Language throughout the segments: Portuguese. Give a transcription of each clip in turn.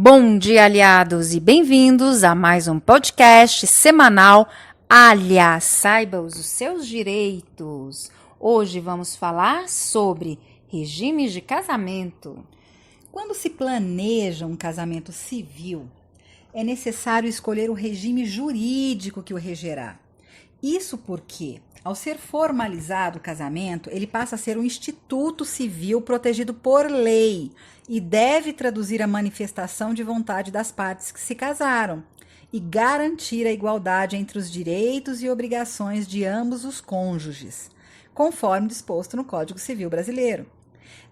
Bom dia, aliados, e bem-vindos a mais um podcast semanal. Aliás, saiba os seus direitos. Hoje vamos falar sobre regimes de casamento. Quando se planeja um casamento civil, é necessário escolher o regime jurídico que o regerá. Isso porque, ao ser formalizado o casamento, ele passa a ser um instituto civil protegido por lei e deve traduzir a manifestação de vontade das partes que se casaram e garantir a igualdade entre os direitos e obrigações de ambos os cônjuges, conforme disposto no Código Civil Brasileiro.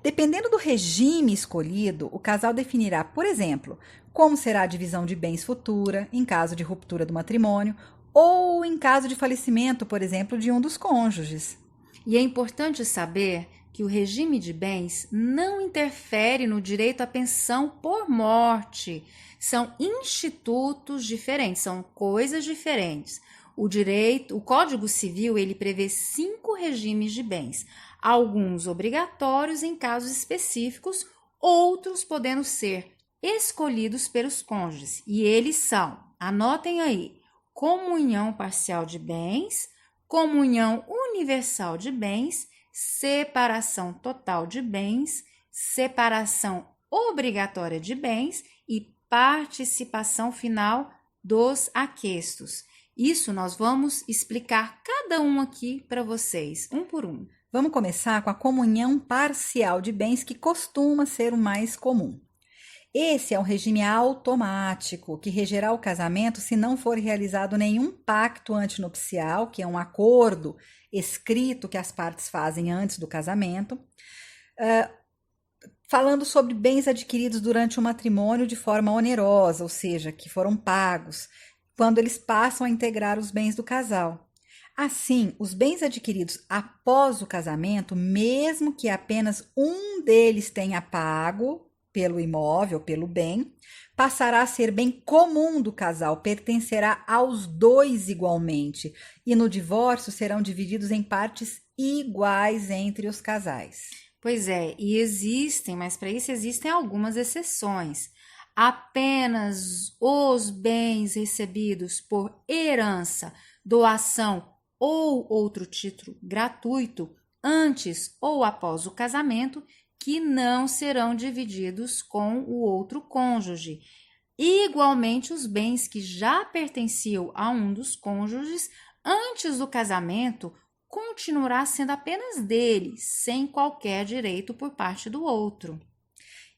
Dependendo do regime escolhido, o casal definirá, por exemplo, como será a divisão de bens futura, em caso de ruptura do matrimônio, ou em caso de falecimento, por exemplo, de um dos cônjuges. E é importante saber que o regime de bens não interfere no direito à pensão por morte. São institutos diferentes, são coisas diferentes. O Código Civil, ele prevê 5 regimes de bens, alguns obrigatórios em casos específicos, outros podendo ser escolhidos pelos cônjuges. E eles são, anotem aí, comunhão parcial de bens, comunhão universal de bens, separação total de bens, separação obrigatória de bens e participação final dos aquestos. Isso nós vamos explicar cada um aqui para vocês, um por um. Vamos começar com a comunhão parcial de bens, que costuma ser o mais comum. Esse é um regime automático que regerá o casamento se não for realizado nenhum pacto antinupcial, que é um acordo escrito que as partes fazem antes do casamento, falando sobre bens adquiridos durante o matrimônio de forma onerosa, ou seja, que foram pagos, quando eles passam a integrar os bens do casal. Assim, os bens adquiridos após o casamento, mesmo que apenas um deles tenha pago pelo imóvel, pelo bem, passará a ser bem comum do casal, pertencerá aos dois igualmente, e no divórcio serão divididos em partes iguais entre os casais. Pois é, e existem, mas para isso existem algumas exceções. Apenas os bens recebidos por herança, doação ou outro título gratuito antes ou após o casamento que não serão divididos com o outro cônjuge. Igualmente, os bens que já pertenciam a um dos cônjuges antes do casamento continuará sendo apenas dele, sem qualquer direito por parte do outro.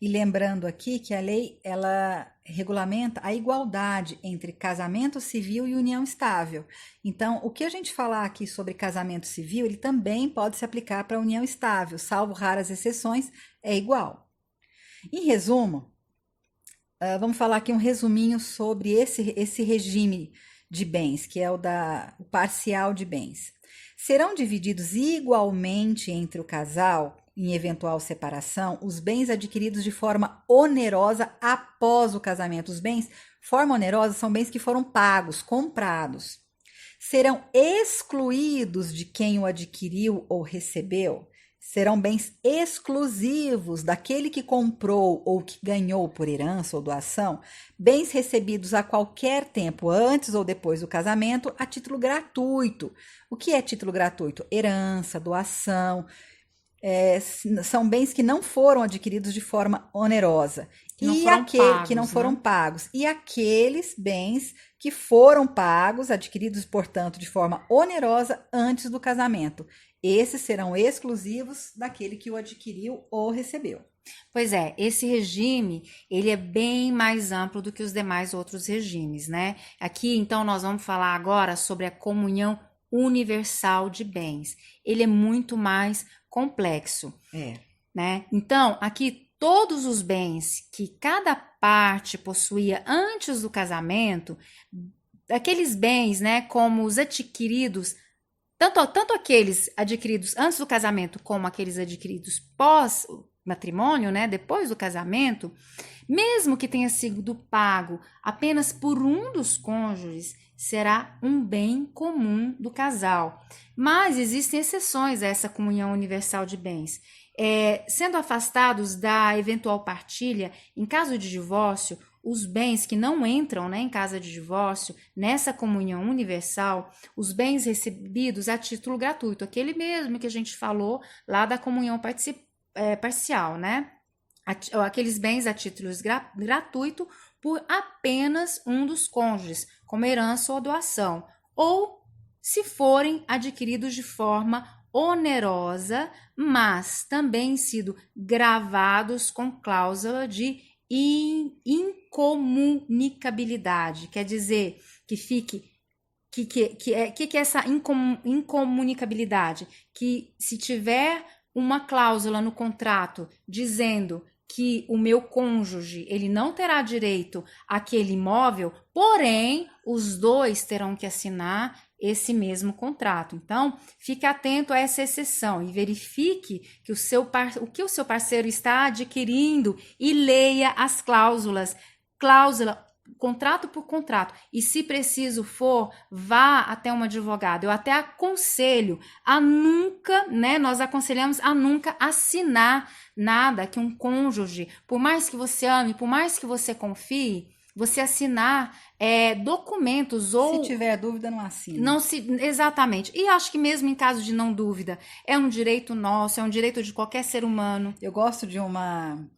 E lembrando aqui que a lei ela regulamenta a igualdade entre casamento civil e união estável. Então, o que a gente falar aqui sobre casamento civil, ele também pode se aplicar para a união estável, salvo raras exceções, é igual. Em resumo, vamos falar aqui um resuminho sobre esse regime de bens, que é o parcial de bens. Serão divididos igualmente entre o casal, em eventual separação, os bens adquiridos de forma onerosa após o casamento. Os bens, forma onerosa, são bens que foram pagos, comprados. Serão excluídos de quem o adquiriu ou recebeu. Serão bens exclusivos daquele que comprou ou que ganhou por herança ou doação, bens recebidos a qualquer tempo, antes ou depois do casamento, a título gratuito. O que é título gratuito? Herança, doação. São bens que não foram adquiridos de forma onerosa que não foram pagos, e aqueles bens que foram pagos, adquiridos, portanto, de forma onerosa antes do casamento. Esses serão exclusivos daquele que o adquiriu ou recebeu. Pois é, esse regime, ele é bem mais amplo do que os demais outros regimes, né? Aqui, então, nós vamos falar agora sobre a comunhão universal de bens. Ele é muito mais complexo, né? Então, aqui todos os bens que cada parte possuía antes do casamento, aqueles bens, né, como os adquiridos, tanto aqueles adquiridos antes do casamento como aqueles adquiridos pós matrimônio, né, depois do casamento, mesmo que tenha sido pago apenas por um dos cônjuges, será um bem comum do casal. Mas existem exceções a essa comunhão universal de bens. Sendo afastados da eventual partilha, em caso de divórcio, os bens que não entram, né, em casa de divórcio, nessa comunhão universal, os bens recebidos a título gratuito, aquele mesmo que a gente falou lá da comunhão parcial, né? Aqueles bens a título gratuito por apenas um dos cônjuges, como herança ou doação, ou se forem adquiridos de forma onerosa, mas também sido gravados com cláusula de incomunicabilidade, quer dizer, que é essa incomunicabilidade? Que se tiver uma cláusula no contrato dizendo que o meu cônjuge ele não terá direito àquele imóvel, porém os dois terão que assinar esse mesmo contrato. Então, fique atento a essa exceção e verifique que o que o seu parceiro está adquirindo e leia as cláusulas, contrato por contrato. E se preciso for, vá até um advogado. Eu até aconselho a nunca, né? Nós aconselhamos a nunca assinar nada que um cônjuge, por mais que você ame, por mais que você confie, você assinar documentos ou... Se tiver dúvida, não assina. Não se, exatamente. E acho que mesmo em caso de não dúvida, é um direito nosso, é um direito de qualquer ser humano. Eu gosto de uma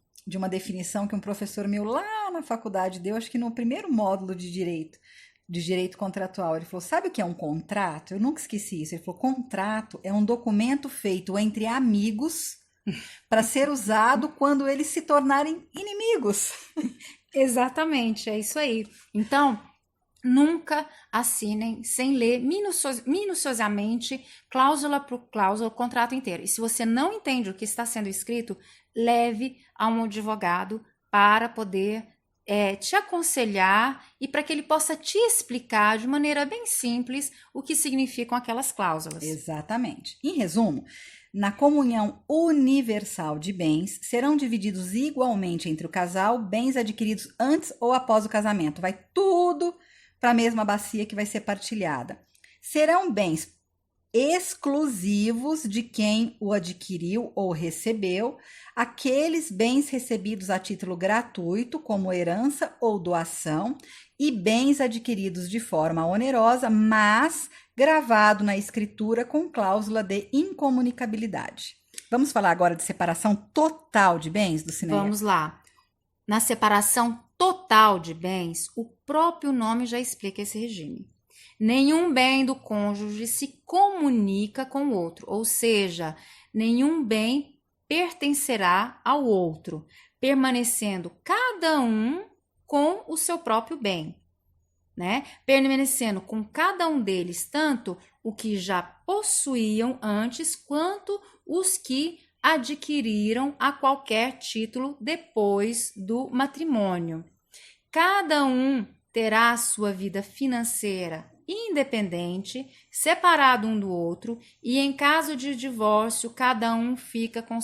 definição que um professor meu lá na faculdade deu, acho que no primeiro módulo de direito contratual. Ele falou, sabe o que é um contrato? Eu nunca esqueci isso. Ele falou, contrato é um documento feito entre amigos para ser usado quando eles se tornarem inimigos. Exatamente, é isso aí. Então, nunca assinem sem ler minuciosamente, cláusula por cláusula, o contrato inteiro. E se você não entende o que está sendo escrito, leve a um advogado para poder te aconselhar e para que ele possa te explicar de maneira bem simples o que significam aquelas cláusulas. Exatamente. Em resumo, na comunhão universal de bens, serão divididos igualmente entre o casal bens adquiridos antes ou após o casamento. Vai tudo para a mesma bacia que vai ser partilhada. Serão bens exclusivos de quem o adquiriu ou recebeu, aqueles bens recebidos a título gratuito, como herança ou doação, e bens adquiridos de forma onerosa, mas gravado na escritura com cláusula de incomunicabilidade. Vamos falar agora de separação total de bens do cinema? Vamos lá. Na separação total de bens, o próprio nome já explica esse regime. Nenhum bem do cônjuge se comunica com o outro, ou seja, nenhum bem pertencerá ao outro, permanecendo cada um com o seu próprio bem, né? Permanecendo com cada um deles tanto o que já possuíam antes quanto os que adquiriram a qualquer título depois do matrimônio. Cada um terá a sua vida financeira independente, separado um do outro, e em caso de divórcio, cada um fica com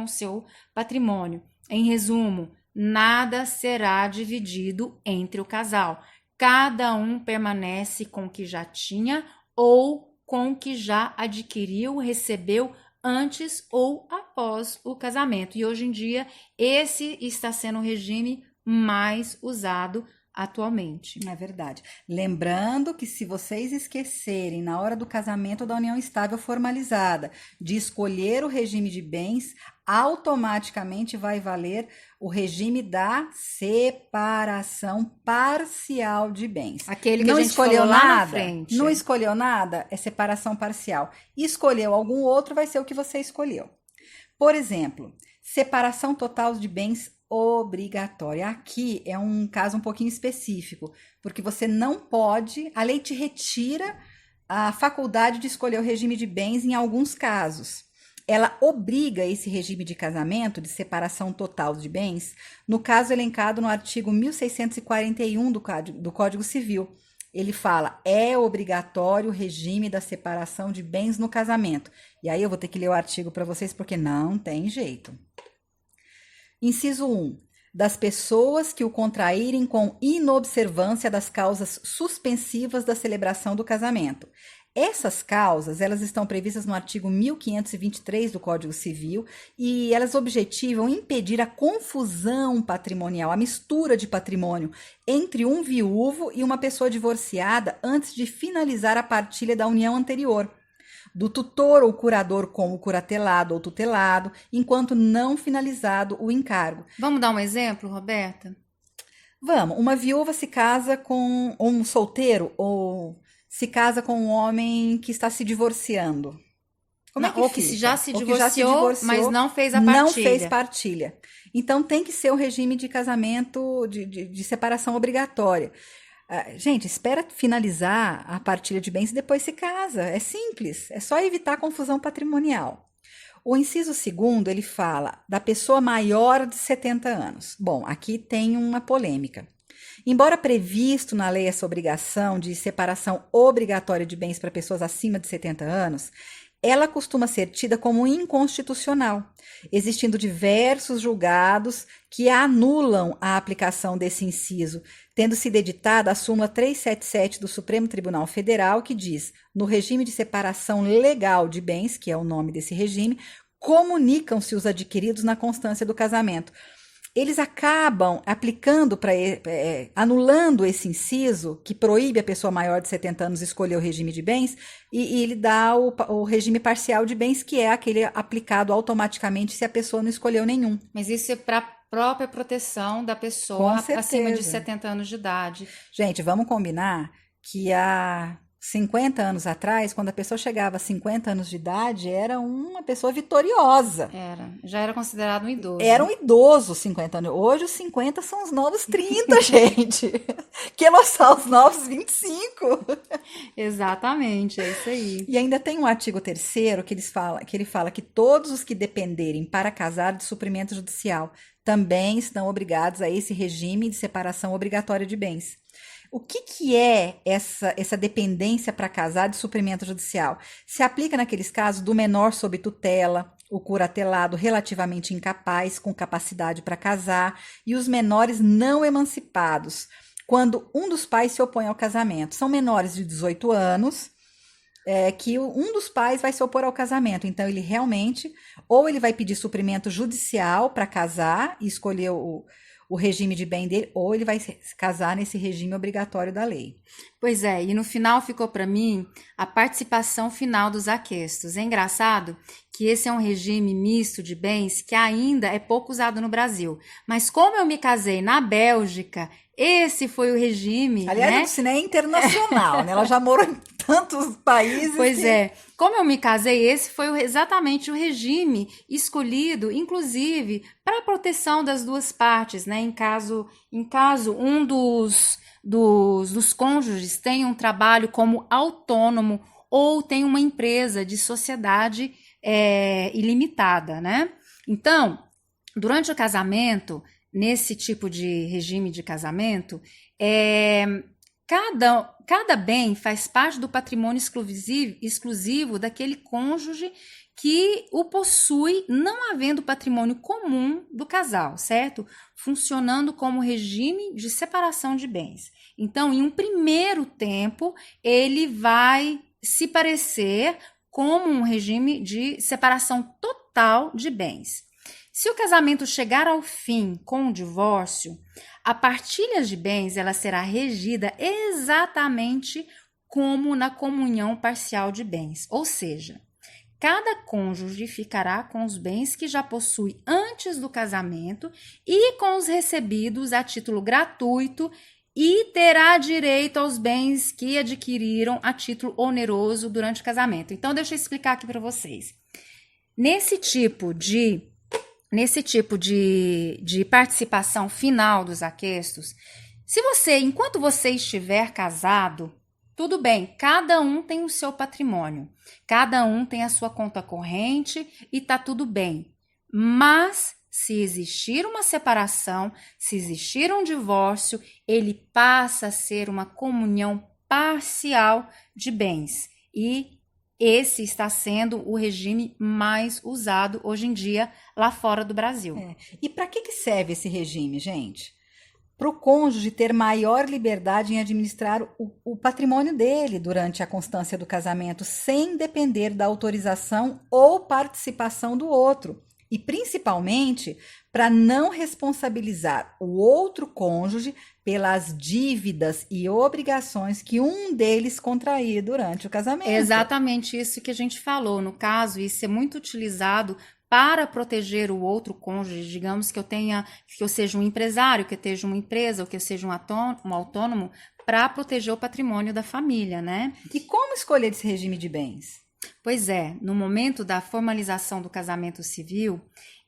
seu patrimônio. Em resumo, nada será dividido entre o casal. Cada um permanece com o que já tinha ou com o que já adquiriu, recebeu antes ou após o casamento. E hoje em dia, esse está sendo o regime mais usado atualmente. É verdade. Lembrando que se vocês esquecerem na hora do casamento ou da união estável formalizada de escolher o regime de bens, automaticamente vai valer o regime da separação parcial de bens. Aquele que não a gente escolheu falou lá na nada, frente. não escolheu nada, é separação parcial. Escolheu algum outro, vai ser o que você escolheu. Por exemplo, separação total de bens obrigatória. Aqui é um caso um pouquinho específico, porque você não pode, a lei te retira a faculdade de escolher o regime de bens em alguns casos. Ela obriga esse regime de casamento, de separação total de bens, no caso elencado no artigo 1641 do Código Civil. Ele fala, é obrigatório o regime da separação de bens no casamento. E aí eu vou ter que ler o artigo para vocês, porque não tem jeito. Inciso 1. Das pessoas que o contraírem com inobservância das causas suspensivas da celebração do casamento. Essas causas, elas estão previstas no artigo 1523 do Código Civil e elas objetivam impedir a confusão patrimonial, a mistura de patrimônio entre um viúvo e uma pessoa divorciada antes de finalizar a partilha da união anterior, do tutor ou curador com o curatelado ou tutelado, enquanto não finalizado o encargo. Vamos dar um exemplo, Roberta? Vamos, uma viúva se casa com um solteiro ou se casa com um homem que está se divorciando. Como é que Ou fica? que já se Ou que já se divorciou, divorciou, mas não fez a partilha. não fez partilha. Então tem que ser o regime de casamento de separação obrigatória. Gente, espera finalizar a partilha de bens e depois se casa. É simples, é só evitar confusão patrimonial. O inciso segundo, ele fala da pessoa maior de 70 anos. Bom, aqui tem uma polêmica. Embora previsto na lei essa obrigação de separação obrigatória de bens para pessoas acima de 70 anos, ela costuma ser tida como inconstitucional, existindo diversos julgados que anulam a aplicação desse inciso, tendo sido editada a súmula 377 do Supremo Tribunal Federal, que diz: no regime de separação legal de bens, que é o nome desse regime, comunicam-se os adquiridos na constância do casamento. Eles acabam aplicando, anulando esse inciso, que proíbe a pessoa maior de 70 anos escolher o regime de bens, e ele dá o regime parcial de bens, que é aquele aplicado automaticamente se a pessoa não escolheu nenhum. Mas isso é para a própria proteção da pessoa acima de 70 anos de idade. Gente, vamos combinar que há 50 anos atrás, quando a pessoa chegava a 50 anos de idade, era uma pessoa vitoriosa. Já era considerado um idoso. Era um idoso, 50 anos. Hoje os 50 são os novos 30, gente. Que são os novos 25. Exatamente, é isso aí. E ainda tem um artigo 3º que ele fala que todos os que dependerem para casar de suprimento judicial também estão obrigados a esse regime de separação obrigatória de bens. O que é essa dependência para casar de suprimento judicial? Se aplica naqueles casos do menor sob tutela, o curatelado relativamente incapaz, com capacidade para casar, e os menores não emancipados, quando um dos pais se opõe ao casamento. São menores de 18 anos, que um dos pais vai se opor ao casamento. Então, ele realmente, ou ele vai pedir suprimento judicial para casar e escolher o regime de bem dele, ou ele vai se casar nesse regime obrigatório da lei. Pois é, e no final ficou para mim a participação final dos aquestos. É engraçado que esse é um regime misto de bens que ainda é pouco usado no Brasil. Mas como eu me casei na Bélgica, esse foi o regime... Aliás, né? a Lucina é internacional, né? Ela já morou em tantos países. Pois é. Como eu me casei, esse foi exatamente o regime escolhido, inclusive, para a proteção das duas partes, né? Em caso um dos cônjuges tem um trabalho como autônomo ou tem uma empresa de sociedade ilimitada, né? Então, durante o casamento, nesse tipo de regime de casamento, cada bem faz parte do patrimônio exclusivo daquele cônjuge que o possui, não havendo patrimônio comum do casal, certo? Funcionando como regime de separação de bens. Então, em um primeiro tempo, ele vai se parecer como um regime de separação total de bens. Se o casamento chegar ao fim com o divórcio, a partilha de bens ela será regida exatamente como na comunhão parcial de bens, ou seja, cada cônjuge ficará com os bens que já possui antes do casamento e com os recebidos a título gratuito e terá direito aos bens que adquiriram a título oneroso durante o casamento. Então, deixa eu explicar aqui para vocês. Nesse tipo de participação final dos aquestos, enquanto você estiver casado, tudo bem, cada um tem o seu patrimônio, cada um tem a sua conta corrente e tá tudo bem. Mas se existir uma separação, se existir um divórcio, ele passa a ser uma comunhão parcial de bens. E esse está sendo o regime mais usado hoje em dia lá fora do Brasil. E para que serve esse regime, gente? para o cônjuge ter maior liberdade em administrar o patrimônio dele durante a constância do casamento, sem depender da autorização ou participação do outro. E principalmente para não responsabilizar o outro cônjuge pelas dívidas e obrigações que um deles contrair durante o casamento. É exatamente isso que a gente falou. No caso, isso é muito utilizado para proteger o outro cônjuge. Digamos que eu seja um empresário, que eu esteja uma empresa, ou que eu seja um autônomo, para proteger o patrimônio da família, né? E como escolher esse regime de bens? Pois é, no momento da formalização do casamento civil,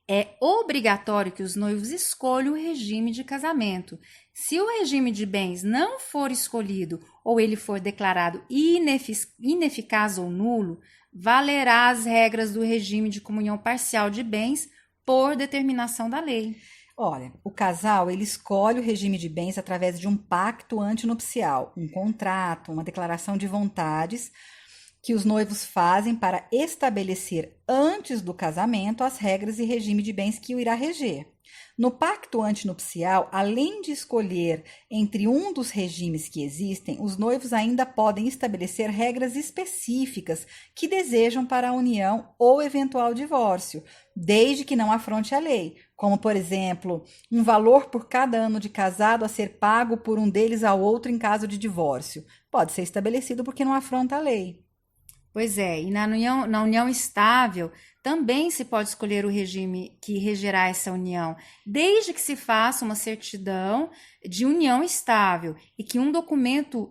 é obrigatório que os noivos escolham o regime de casamento. Se o regime de bens não for escolhido ou ele for declarado ineficaz ou nulo, valerá as regras do regime de comunhão parcial de bens por determinação da lei. Olha, o casal ele escolhe o regime de bens através de um pacto antinupcial, um contrato, uma declaração de vontades que os noivos fazem para estabelecer antes do casamento as regras e regime de bens que o irá reger. No pacto antinupcial, além de escolher entre um dos regimes que existem, os noivos ainda podem estabelecer regras específicas que desejam para a união ou eventual divórcio, desde que não afronte a lei, como, por exemplo, um valor por cada ano de casado a ser pago por um deles ao outro em caso de divórcio. Pode ser estabelecido porque não afronta a lei. Pois é, e na união estável também se pode escolher o regime que regerá essa união, desde que se faça uma certidão de união estável e que um documento,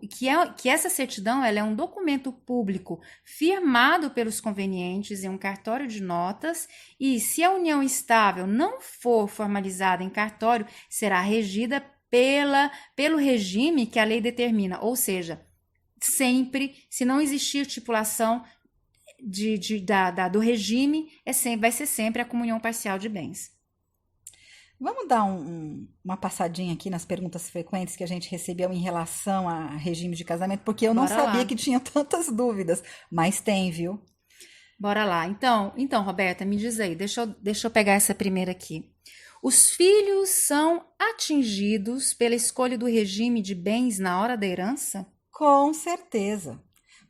que essa certidão ela é um documento público firmado pelos convenientes em um cartório de notas, e se a união estável não for formalizada em cartório, será regida pelo regime que a lei determina, ou seja, sempre, se não existir estipulação do regime, vai ser sempre a comunhão parcial de bens. Vamos dar uma passadinha aqui nas perguntas frequentes que a gente recebeu em relação a regime de casamento, porque eu não sabia que tinha tantas dúvidas, mas tem, viu? Bora lá. Então, Roberta, me diz aí, deixa eu pegar essa primeira aqui. Os filhos são atingidos pela escolha do regime de bens na hora da herança? Com certeza,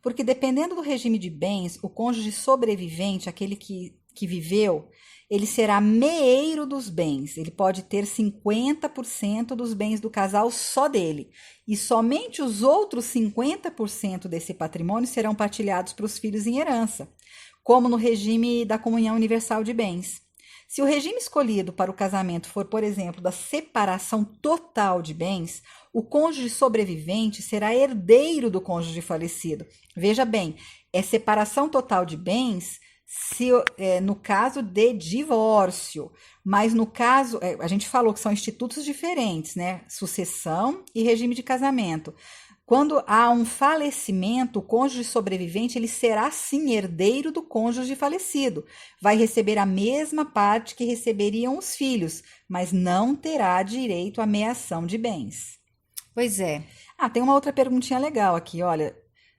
porque dependendo do regime de bens, o cônjuge sobrevivente, aquele que viveu, ele será meeiro dos bens. Ele pode ter 50% dos bens do casal só dele. E somente os outros 50% desse patrimônio serão partilhados para os filhos em herança, como no regime da comunhão universal de bens. Se o regime escolhido para o casamento for, por exemplo, da separação total de bens, o cônjuge sobrevivente será herdeiro do cônjuge falecido. Veja bem, é separação total de bens no caso de divórcio, mas no caso, a gente falou que são institutos diferentes, né? Sucessão e regime de casamento. Quando há um falecimento, o cônjuge sobrevivente ele será sim herdeiro do cônjuge falecido. Vai receber a mesma parte que receberiam os filhos, mas não terá direito à meação de bens. Pois é. Tem uma outra perguntinha legal aqui, olha,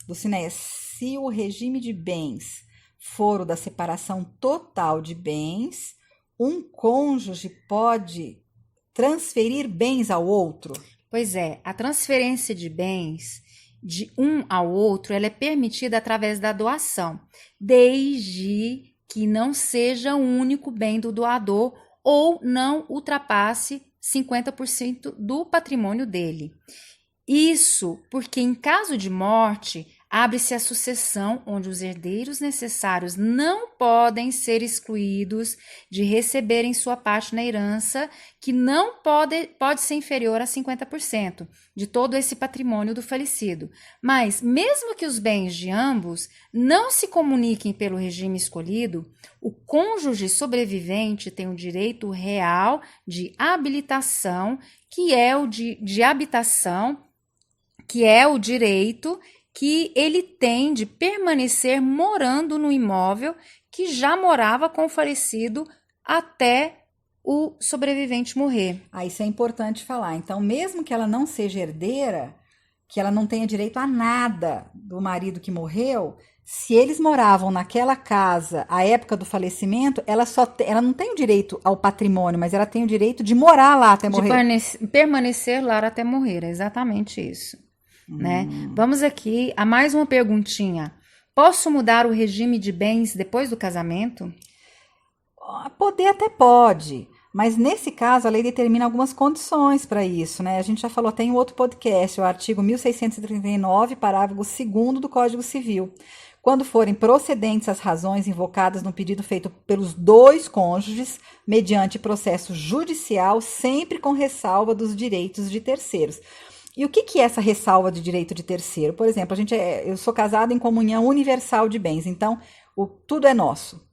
Dulcineia. Se o regime de bens for o da separação total de bens, um cônjuge pode transferir bens ao outro? Pois é, a transferência de bens de um ao outro ela é permitida através da doação, desde que não seja o único bem do doador ou não ultrapasse 50% do patrimônio dele. Isso porque, em caso de morte, abre-se a sucessão, onde os herdeiros necessários não podem ser excluídos de receberem sua parte na herança, que não pode ser inferior a 50% de todo esse patrimônio do falecido. Mas, mesmo que os bens de ambos não se comuniquem pelo regime escolhido, o cônjuge sobrevivente tem o direito real de habilitação, que é o de habitação, que é o direito que ele tem de permanecer morando no imóvel que já morava com o falecido até o sobrevivente morrer. Isso é importante falar. Então, mesmo que ela não seja herdeira, que ela não tenha direito a nada do marido que morreu, se eles moravam naquela casa à época do falecimento, ela não tem o direito ao patrimônio, mas ela tem o direito de morar lá até De morrer. permanecer lá até morrer, é exatamente isso, né? Vamos aqui a mais uma perguntinha. Posso mudar o regime de bens depois do casamento? Poder até pode, mas nesse caso a lei determina algumas condições para isso, né? A gente já falou até em outro podcast, o artigo 1639, parágrafo 2º do Código Civil. Quando forem procedentes as razões invocadas no pedido feito pelos dois cônjuges, mediante processo judicial, sempre com ressalva dos direitos de terceiros. E o que é essa ressalva de direito de terceiro? Por exemplo, eu sou casada em comunhão universal de bens, então tudo é nosso.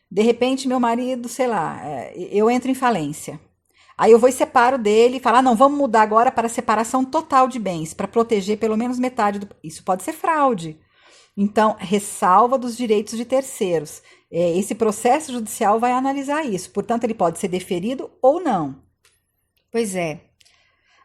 De repente, meu marido, sei lá, eu entro em falência. Aí eu vou e separo dele e falo, não, vamos mudar agora para separação total de bens, para proteger pelo menos metade do... Isso pode ser fraude. Então, ressalva dos direitos de terceiros. Esse processo judicial vai analisar isso. Portanto, ele pode ser deferido ou não. Pois é.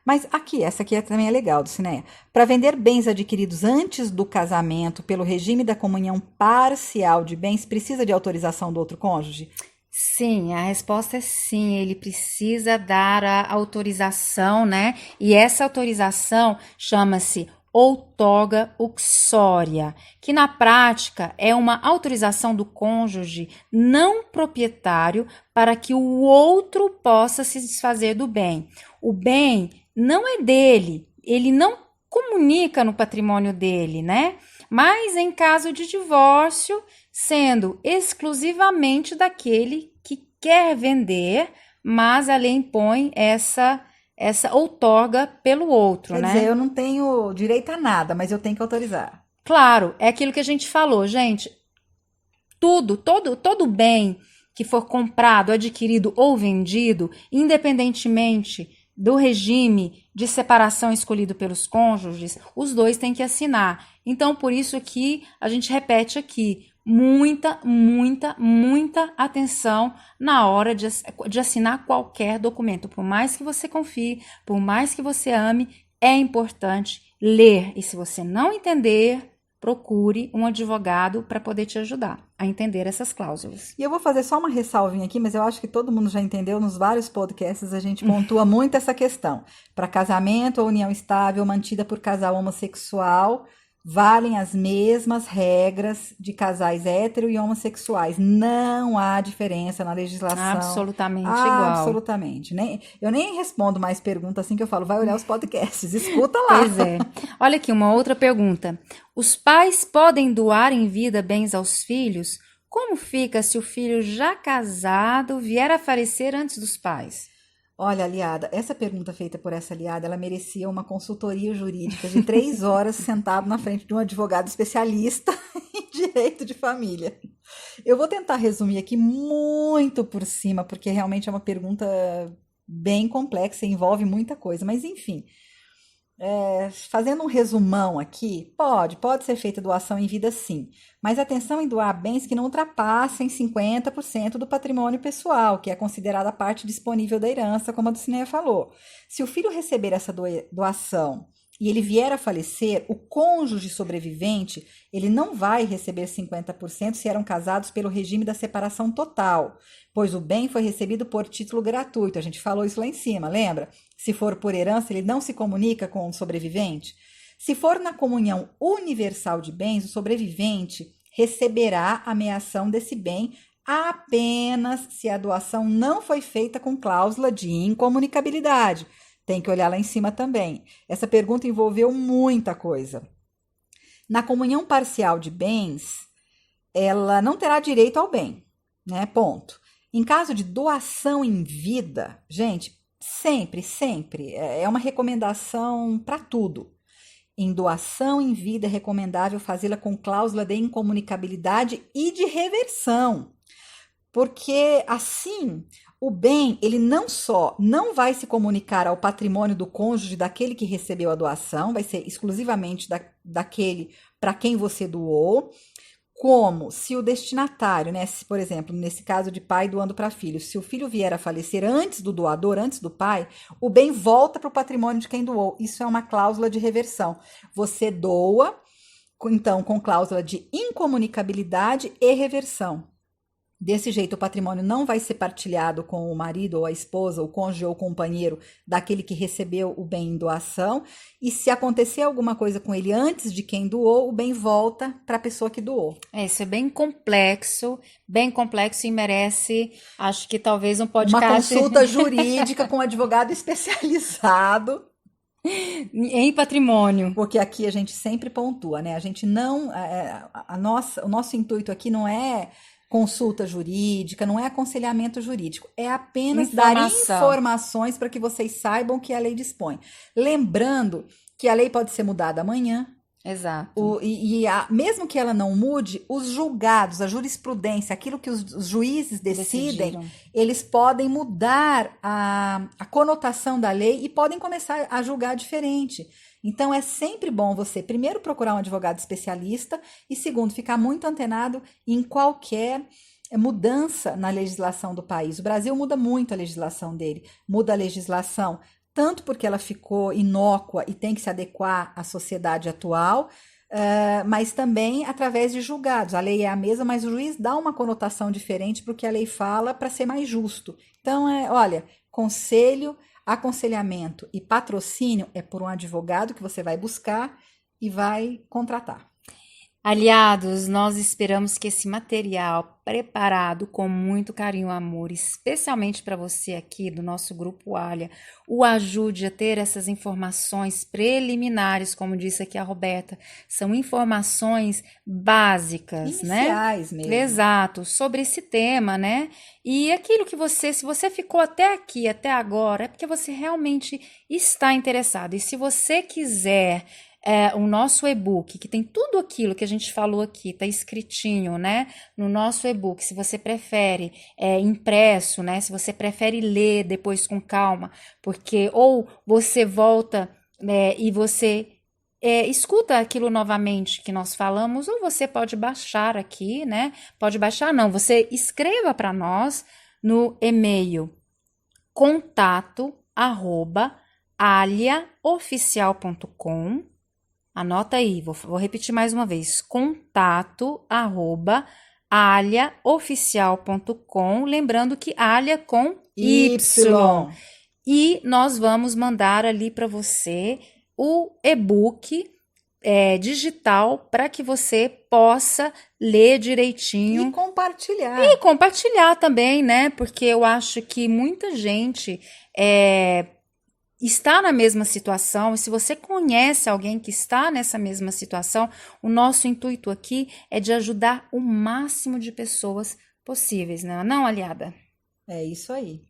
Mas essa aqui também é legal, Dulcineia. Para vender bens adquiridos antes do casamento pelo regime da comunhão parcial de bens, precisa de autorização do outro cônjuge? Sim, a resposta é sim, ele precisa dar a autorização, né? E essa autorização chama-se outorga uxória, que na prática é uma autorização do cônjuge não proprietário para que o outro possa se desfazer do bem. O bem não é dele, ele não comunica no patrimônio dele, né? Mas em caso de divórcio, sendo exclusivamente daquele que quer vender, mas a lei impõe essa outorga pelo outro, Quer né? dizer, eu não tenho direito a nada, mas eu tenho que autorizar. Claro, é aquilo que a gente falou, gente. Todo bem que for comprado, adquirido ou vendido, independentemente do regime de separação escolhido pelos cônjuges, os dois têm que assinar. Então, por isso que a gente repete aqui, muita atenção na hora de assinar qualquer documento. Por mais que você confie, por mais que você ame, é importante ler. E se você não entender, procure um advogado para poder te ajudar a entender essas cláusulas. E eu vou fazer só uma ressalvinha aqui, mas eu acho que todo mundo já entendeu, nos vários podcasts a gente pontua muito essa questão. Para casamento ou união estável mantida por casal homossexual, valem as mesmas regras de casais hétero e homossexuais. Não há diferença na legislação. Absolutamente igual. Absolutamente. Eu nem respondo mais perguntas assim que eu falo, vai olhar os podcasts, escuta lá. Pois é. Olha aqui, uma outra pergunta. Os pais podem doar em vida bens aos filhos? Como fica se o filho já casado vier a falecer antes dos pais? Olha, aliada, essa pergunta feita por essa aliada, ela merecia uma consultoria jurídica de 3 horas sentado na frente de um advogado especialista em direito de família. Eu vou tentar resumir aqui muito por cima, porque realmente é uma pergunta bem complexa, envolve muita coisa, mas enfim. Fazendo um resumão aqui, pode ser feita doação em vida sim, mas atenção em doar bens que não ultrapassem 50% do patrimônio pessoal, que é considerada a parte disponível da herança, como a Dulcineia falou. Se o filho receber essa doação e ele vier a falecer, o cônjuge sobrevivente, ele não vai receber 50% se eram casados pelo regime da separação total, pois o bem foi recebido por título gratuito. A gente falou isso lá em cima, lembra? Se for por herança, ele não se comunica com o sobrevivente. Se for na comunhão universal de bens, o sobrevivente receberá a meação desse bem apenas se a doação não foi feita com cláusula de incomunicabilidade. Tem que olhar lá em cima também. Essa pergunta envolveu muita coisa. Na comunhão parcial de bens, ela não terá direito ao bem, né? Ponto. Em caso de doação em vida, gente, sempre é uma recomendação para tudo. Em doação em vida é recomendável fazê-la com cláusula de incomunicabilidade e de reversão, porque assim o bem, ele não só não vai se comunicar ao patrimônio do cônjuge daquele que recebeu a doação, vai ser exclusivamente daquele para quem você doou, como se o destinatário, né, se, por exemplo, nesse caso de pai doando para filho, se o filho vier a falecer antes do doador, antes do pai, o bem volta para o patrimônio de quem doou. Isso é uma cláusula de reversão. Você doa, então, com cláusula de incomunicabilidade e reversão. Desse jeito, o patrimônio não vai ser partilhado com o marido ou a esposa, o cônjuge ou o companheiro daquele que recebeu o bem em doação. E se acontecer alguma coisa com ele antes de quem doou, o bem volta para a pessoa que doou. Isso é bem complexo e merece, acho que talvez um Uma podcast consulta jurídica com um advogado especializado. em patrimônio. Porque aqui a gente sempre pontua, né? A gente não. O nosso intuito aqui não é consulta jurídica, não é aconselhamento jurídico, é apenas dar informações para que vocês saibam que a lei dispõe. Lembrando que a lei pode ser mudada amanhã. Exato. Mesmo que ela não mude, os julgados, a jurisprudência, aquilo que os juízes decidem, Decidiram. eles podem mudar a conotação da lei e podem começar a julgar diferente. Então, é sempre bom você, primeiro, procurar um advogado especialista e, segundo, ficar muito antenado em qualquer mudança na legislação do país. O Brasil muda muito a legislação dele, muda a legislação tanto porque ela ficou inócua e tem que se adequar à sociedade atual, mas também através de julgados. A lei é a mesma, mas o juiz dá uma conotação diferente para o que a lei fala para ser mais justo. Então, olha, conselho, aconselhamento e patrocínio é por um advogado que você vai buscar e vai contratar. Aliados, nós esperamos que esse material preparado com muito carinho e amor, especialmente para você aqui do nosso grupo Alia, o ajude a ter essas informações preliminares, como disse aqui a Roberta, são informações básicas, iniciais, né? Mesmo. Exato, sobre esse tema, né? E aquilo que se você ficou até aqui, até agora, é porque você realmente está interessado. E se você quiser o nosso e-book, que tem tudo aquilo que a gente falou aqui, tá escritinho, né? No nosso e-book, se você prefere impresso, né? Se você prefere ler depois com calma, porque ou você volta e você escuta aquilo novamente que nós falamos, ou você pode baixar aqui, né? Pode baixar, não, você escreva para nós no e-mail contato@aliaoficial.com. Anota aí, vou repetir mais uma vez, contato@aliaoficial.com, lembrando que Alia com Y. E nós vamos mandar ali para você o e-book digital para que você possa ler direitinho. E compartilhar. E compartilhar também, né? Porque eu acho que muita gente está na mesma situação, e se você conhece alguém que está nessa mesma situação, o nosso intuito aqui é de ajudar o máximo de pessoas possíveis, né? Não, aliada? É isso aí.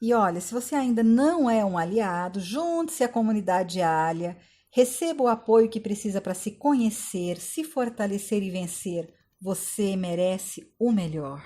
E olha, se você ainda não é um aliado, junte-se à comunidade Alia, receba o apoio que precisa para se conhecer, se fortalecer e vencer. Você merece o melhor.